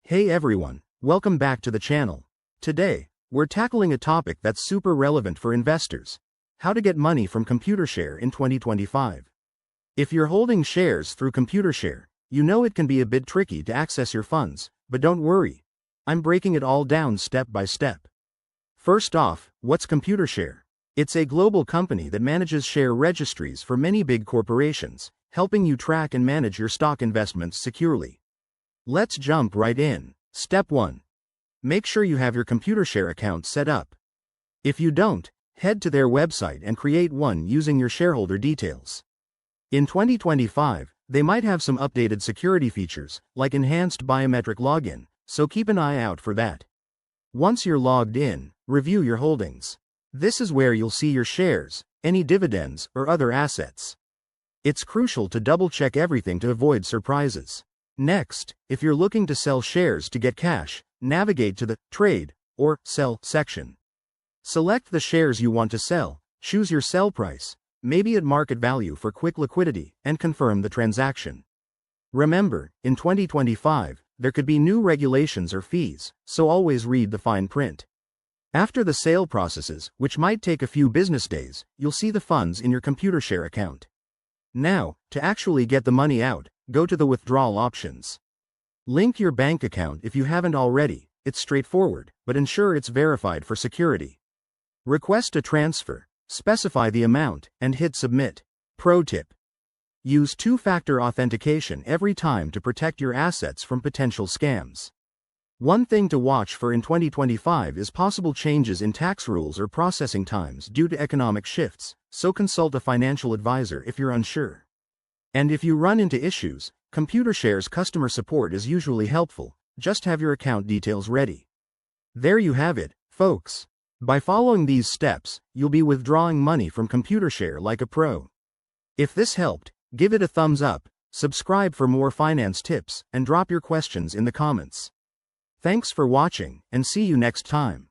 Hey everyone, welcome back to the channel. Today, we're tackling a topic that's super relevant for investors: how to get money from Computershare in 2025. If you're holding shares through Computershare, you know it can be a bit tricky to access your funds, but don't worry. I'm breaking it all down step by step. First off, what's Computershare? It's a global company that manages share registries for many big corporations, helping you track and manage your stock investments securely. Let's jump right in. Step 1. Make sure you have your Computershare account set up. If you don't, head to their website and create one using your shareholder details. In 2025, they might have some updated security features, like enhanced biometric login, so keep an eye out for that. Once you're logged in, review your holdings. This is where you'll see your shares, any dividends, or other assets. It's crucial to double-check everything to avoid surprises. Next, if you're looking to sell shares to get cash, navigate to the Trade or Sell section. Select the shares you want to sell, choose your sell price, maybe at market value for quick liquidity, and confirm the transaction. Remember, in 2025, there could be new regulations or fees, so always read the fine print. After the sale processes, which might take a few business days, you'll see the funds in your Computershare account. Now, to actually get the money out, go to the withdrawal options. Link your bank account if you haven't already. It's straightforward, but ensure it's verified for security. Request a transfer, specify the amount, and hit submit. Pro tip: use two-factor authentication every time to protect your assets from potential scams. One thing to watch for in 2025 is possible changes in tax rules or processing times due to economic shifts, so consult a financial advisor if you're unsure. And if you run into issues, Computershare's customer support is usually helpful. Just have your account details ready. There you have it, folks. By following these steps, you'll be withdrawing money from Computershare like a pro. If this helped, give it a thumbs up, subscribe for more finance tips, and drop your questions in the comments. Thanks for watching, and see you next time.